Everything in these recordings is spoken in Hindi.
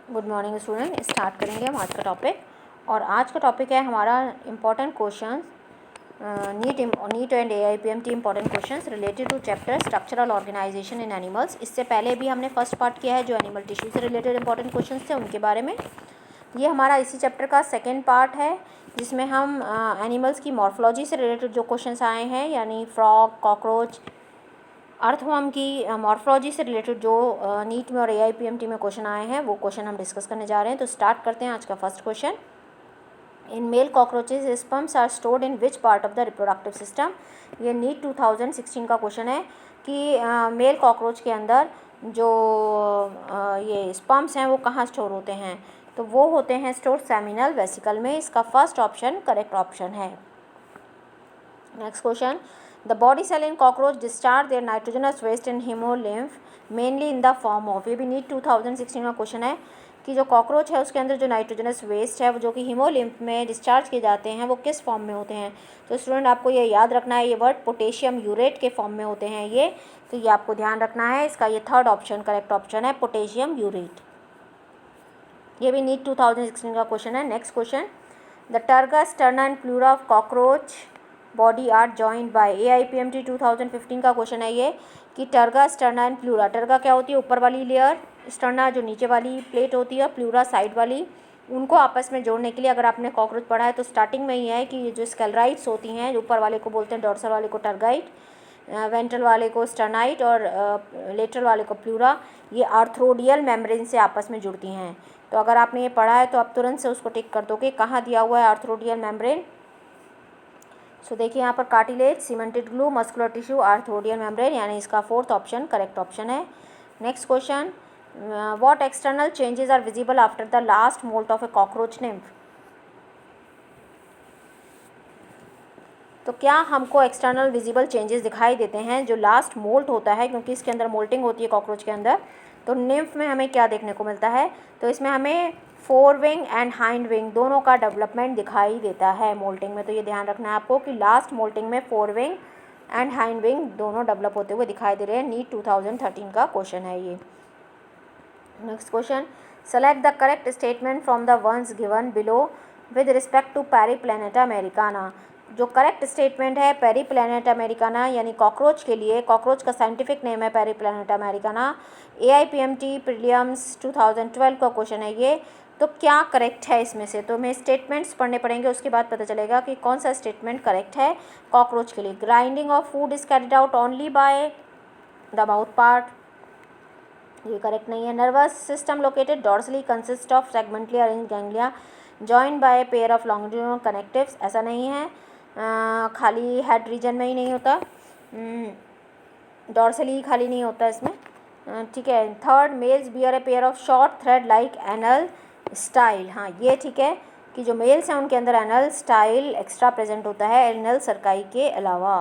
Good morning student. स्टार्ट करेंगे हम आज का टॉपिक। और आज का टॉपिक है हमारा important question, NEET and AIPMT important questions related to chapter structural organization in animals. इससे पहले भी हमने फर्स्ट पार्ट किया है जो एनिमल टिश्यू से रिलेटेड इंपॉर्टेंट क्वेश्चंस थे उनके बारे में। ये हमारा इसी चैप्टर का सेकेंड पार्ट है जिसमें हम एनिमल्स की मॉर्फोलॉजी से रिलेटेड जो क्वेश्चंस आए हैं यानी फ्रॉग, कॉकरोच, अर्थवर्म की मॉर्फोलॉजी से रिलेटेड जो नीट में और AIPMT में क्वेश्चन आए हैं वो क्वेश्चन हम डिस्कस करने जा रहे हैं। तो स्टार्ट करते हैं आज का first question. In male cockroaches sperms are stored in which part of the reproductive system. ये नीट 2016 का क्वेश्चन है कि मेल कॉकरोच के अंदर जो ये स्पर्म्स हैं वो कहाँ स्टोर होते हैं। तो वो होते हैं स्टोर सेमिनल वेसिकल में। इसका फर्स्ट ऑप्शन करेक्ट ऑप्शन है। Next question, the body cell in cockroach discharge their nitrogenous waste in haemolymph mainly in the form of. ये भी नीट 2016 का क्वेश्चन है कि जो कॉकरोच है उसके अंदर जो नाइट्रोजनस वेस्ट है वो जो कि हीमोलिम्फ में डिस्चार्ज किए जाते हैं वो किस फॉर्म में होते हैं। तो स्टूडेंट आपको ये याद रखना है, ये वर्ड पोटेशियम यूरेट के फॉर्म में होते हैं ये, तो ये आपको ध्यान रखना है। इसका ये थर्ड ऑप्शन करेक्ट ऑप्शन है, पोटेशियम यूरेट। ये भी नीट 2016 का क्वेश्चन है। Next question, the terga, sterna and pleura of cockroach body are joined by. AIPMT 2015 का क्वेश्चन है ये कि terga, sterna and pleura. Terga क्या होती है? ऊपर वाली लेयर, स्टर्ना जो नीचे वाली प्लेट होती है, प्लूरा साइड वाली। उनको आपस में जोड़ने के लिए अगर आपने कॉकरोच पढ़ा है तो स्टार्टिंग में ही है कि ये जो स्केलराइट्स होती हैं, ऊपर वाले को बोलते हैं डॉर्सल वाले को टर्गाइट, वेंट्रल वाले को स्टर्नाइट और लेटरल वाले को प्लूरा, ये आर्थ्रोडियल मेम्ब्रेन से आपस में जुड़ती हैं। तो अगर आपने ये पढ़ा है तो आप तुरंत से उसको टिक कर दो कि कहाँ दिया हुआ है आर्थ्रोडियल मेम्ब्रेन। सो देखिए यहाँ पर cartilage, cemented glue, muscular tissue, arthrodial membrane, यानी इसका फोर्थ ऑप्शन करेक्ट ऑप्शन है। Next question, what external changes are visible after the last moult of a cockroach nymph. तो क्या हमको एक्सटर्नल विजिबल चेंजेस दिखाई देते हैं जो लास्ट मोल्ट होता है, क्योंकि इसके अंदर मोल्टिंग होती है कॉकरोच के अंदर। तो निम्फ में हमें क्या देखने को मिलता है? तो इसमें हमें fore wing and hind wing दोनों का डेवलपमेंट दिखाई देता है मोल्टिंग में। तो ये ध्यान रखना है आपको कि लास्ट मोल्टिंग में fore wing and hind wing दोनों डेवलप होते हुए दिखाई दे रहे हैं। नीट 2013 का क्वेश्चन है ये। Next question, select the correct statement from the ones given below with respect to Periplaneta americana. जो करेक्ट स्टेटमेंट है पेरीप्लैनेटा अमेरिकाना यानी कॉकरोच के लिए, कॉकरोच का साइंटिफिक नेम है पेरीप्लैनेटा अमेरिकाना। AIPMT प्रीलिम्स 2012 का क्वेश्चन है ये। तो क्या करेक्ट है इसमें से? तो हमें स्टेटमेंट्स पढ़ने पड़ेंगे, उसके बाद पता चलेगा कि कौन सा स्टेटमेंट करेक्ट है कॉकरोच के लिए। Grinding of food is carried out only by the mouth part, ये करेक्ट नहीं है। Nervous system located dorsally consist of segmentally arrange ganglia joined by pair of longitudinal connectives, ऐसा नहीं है। खाली हेड रीजन में ही नहीं होता, डॉर्सली खाली नहीं होता इसमें, ठीक है। Third, males bear a pair of short thread like anal style, हाँ ये ठीक है कि जो मेल्स हैं उनके अंदर एनल स्टाइल एक्स्ट्रा प्रेजेंट होता है एनल सर्काई के अलावा।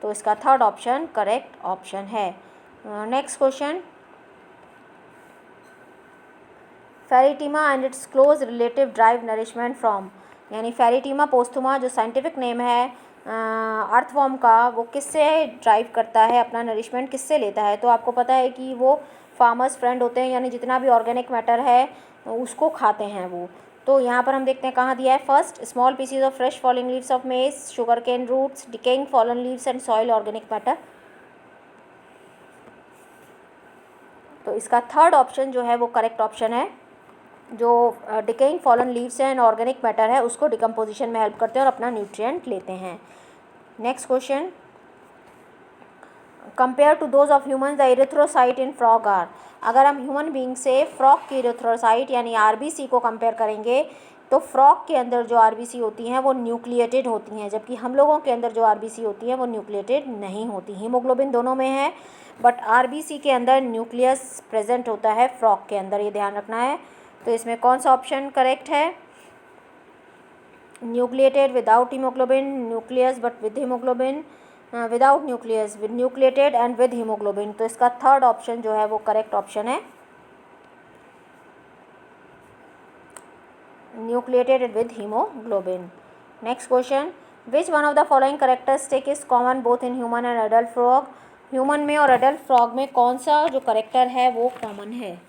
तो इसका थर्ड ऑप्शन करेक्ट ऑप्शन है। Next question, फेरिटीमा and it's close relative drive nourishment from, यानी फेरिटीमा पोस्थुमा जो साइंटिफिक नेम है अर्थवर्म का, वो किससे ड्राइव करता है, अपना नरिशमेंट किससे लेता है। तो आपको पता है कि वो फार्मर्स फ्रेंड होते हैं, यानी जितना भी ऑर्गेनिक मैटर है उसको खाते हैं वो। तो यहाँ पर हम देखते हैं कहाँ दिया है। First, small pieces of fresh falling leaves of maize, sugarcane roots, decaying fallen leaves and soil organic matter. तो इसका थर्ड ऑप्शन जो है वो करेक्ट ऑप्शन है। जो डिकेइंग फॉलन लीव्स हैं एंड ऑर्गेनिक मैटर है उसको डिकम्पोजिशन में हेल्प करते हैं और अपना न्यूट्रिएंट लेते हैं। Next question, compare to those of human the erythrocyte in frog are. अगर हम ह्यूमन बींग से फ्रॉग की इरिथ्रोसाइट यानी RBC को कंपेयर करेंगे तो फ्रॉग के अंदर जो RBC होती हैं वो न्यूक्लिएटेड होती हैं, जबकि हम लोगों के अंदर जो RBC होती हैं वो न्यूक्लिएटेड नहीं होती। हीमोग्लोबिन दोनों में है बट RBC के अंदर न्यूक्लियस प्रेजेंट होता है फ्रॉग के अंदर, ये ध्यान रखना है। तो इसमें कौन सा ऑप्शन करेक्ट है? Nucleated without haemoglobin, nucleus but with haemoglobin, without nucleus, with nucleated and with haemoglobin. तो इसका थर्ड ऑप्शन जो है वो करेक्ट ऑप्शन है, nucleated with haemoglobin. Next question, which one of the following characteristic is common both in human and adult frog. Human में और अडल्ट फ्रॉग में कौन सा जो करेक्टर है वो कॉमन है?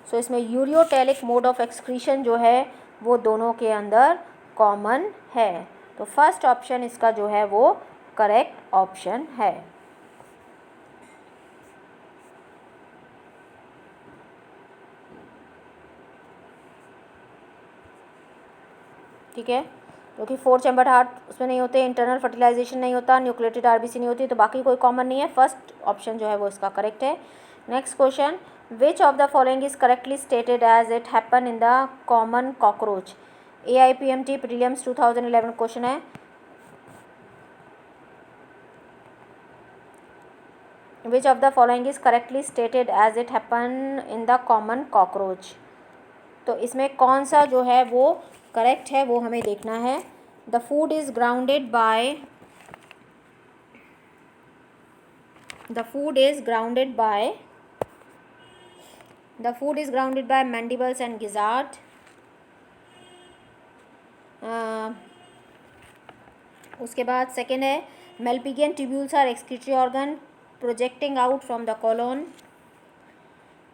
सो इसमें यूरियोटेलिक मोड ऑफ एक्सक्रीशन जो है वो दोनों के अंदर कॉमन है। तो फर्स्ट ऑप्शन इसका जो है वो करेक्ट ऑप्शन है। ठीक है, क्योंकि 4 चैम्बर्ड हार्ट उसमें नहीं होते, इंटरनल फर्टिलाइजेशन नहीं होता, न्यूक्लिएटेड आरबीसी नहीं होती, तो बाकी कोई कॉमन नहीं है। फर्स्ट ऑप्शन जो है वो इसका करेक्ट है। Next question, which of the following is correctly stated as it happen in the common cockroach. AIPMT prelims 2011 question है। Which of the following is correctly stated as it happen in the common cockroach. तो इसमें कौन सा जो है वो करेक्ट है वो हमें देखना है। The food is grounded by mandibles and gizzard. उसके बाद सेकेंड है Malpighian tubules are excretory organ projecting out from the colon.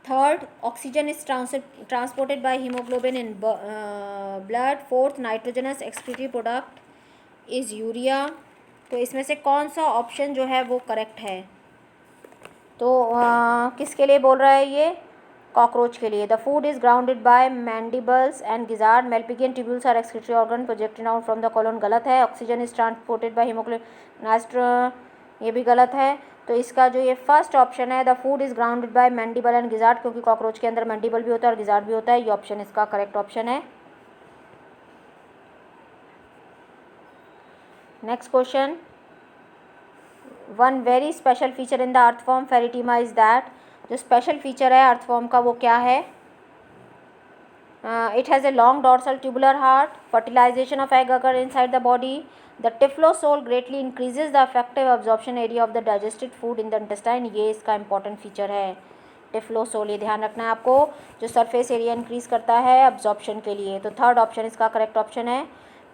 Third, oxygen is transported by hemoglobin in blood. Fourth, nitrogenous excretory product is urea. तो इसमें से कौन सा ऑप्शन जो है वो करेक्ट है। तो किसके लिए बोल रहा है ये, कॉकरोच के लिए। The food is grounded by mandibles and gizzard, Malpighian tubules are excretory organ projected out from the colon, गलत है। Oxygen is transported by haemoglobin, ये भी गलत है। तो इसका जो ये फर्स्ट ऑप्शन है, the food is grounded by mandible and gizzard, क्योंकि कॉकरोच के अंदर मैंडिबल भी होता है और गिजार्ड भी होता है, ये ऑप्शन इसका करेक्ट ऑप्शन है। Next question, one very special feature in the earthworm Pheretima is that. जो स्पेशल फीचर है अर्थवॉर्म का वो क्या है। It has a long dorsal tubular heart, fertilisation of egg occur inside the body, the typhlosole greatly increases the effective absorption area of the digested food in the intestine, ये इसका इंपॉर्टेंट फीचर है टिफ्लोसोल, ये ध्यान रखना है आपको, जो सरफेस एरिया इंक्रीज करता है एब्जॉर्प्शन के लिए। तो थर्ड ऑप्शन इसका करेक्ट ऑप्शन है।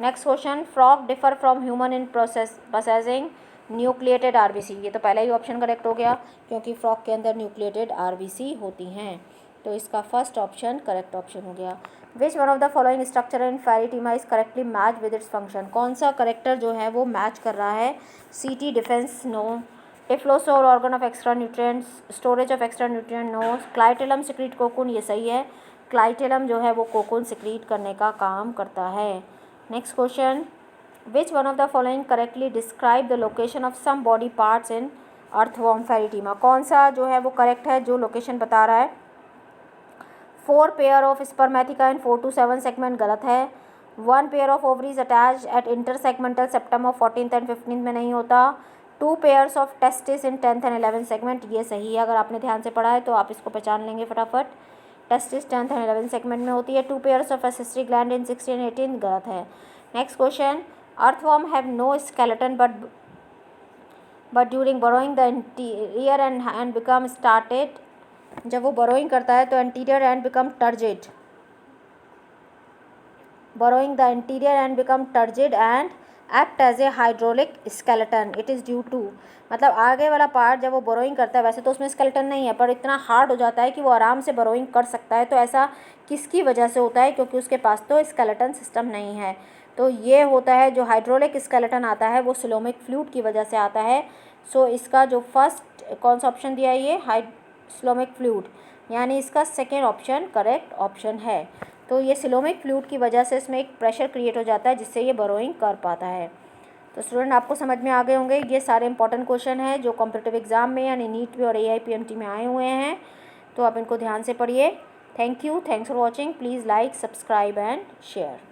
Next question, frog differ from human in processing nucleated RBC, ये तो पहला ही ऑप्शन करेक्ट हो गया क्योंकि फ्रॉग के अंदर न्यूक्लिएटेड आरबीसी होती हैं, तो इसका फर्स्ट ऑप्शन करेक्ट ऑप्शन हो गया। विच one of the following structure in फेरिटीमा is correctly match with its function, कौन सा करेक्टर जो है वो मैच कर रहा है। Setae defence no, typhlosole organ of extra nutrients, storage of extra nutrient no, clitellum secrete cocoon, ये सही है, क्लाइटेलम जो है वो कोकून सिक्रीट करने का काम करता है। Next question, which one of the following correctly describe the location of some body parts in earthworm Pheretima, कौन सा जो है वो करेक्ट है जो लोकेशन बता रहा है। 4 pair of spermatheca in 4 to 7 segment, गलत है। 1 pair of ovaries attach eight intersegmental septum of 14th and 15th में नहीं होता। 2 pairs of testis in 10th and 11th segment, ये सही है, अगर आपने ध्यान से पढ़ा है तो आप इसको पहचान लेंगे फटाफट। Testis 10th and 11th segment में होती है। 2 pairs of accessory gland in 16 and 18, गलत है। Next question, earthworm have no skeleton but during burrowing the interior end become started, जब वो बरोइंग करता है तो anterior end become turgid, burrowing the interior end become turgid and act as a hydraulic skeleton, it is due to, मतलब आगे वाला पार्ट जब वो बरोइंग करता है, वैसे तो उसमें स्केलेटन नहीं है पर इतना हार्ड हो जाता है कि वो आराम से बरोइंग कर सकता है, तो ऐसा किसकी वजह से होता है, क्योंकि उसके पास तो स्केलेटन सिस्टम नहीं है। तो ये होता है जो हाइड्रोलिक स्केलेटन आता है वो सिलोमिक फ्लूइड की वजह से आता है। सो इसका जो फर्स्ट कौन सा ऑप्शन दिया है ये सिलोमिक फ्लूइड, यानी इसका सेकेंड ऑप्शन करेक्ट ऑप्शन है। तो ये सिलोमिक फ्लूइड की वजह से इसमें एक प्रेशर क्रिएट हो जाता है जिससे ये बरोइंग कर पाता है। तो स्टूडेंट आपको समझ में आ गए होंगे, ये सारे इंपॉर्टेंट क्वेश्चन हैं जो कॉम्पिटिटिव एग्जाम में यानी नीट में और AIPMT में आए हुए हैं, तो आप इनको ध्यान से पढ़िए। Thank you, thanks for watching, please like, subscribe and share.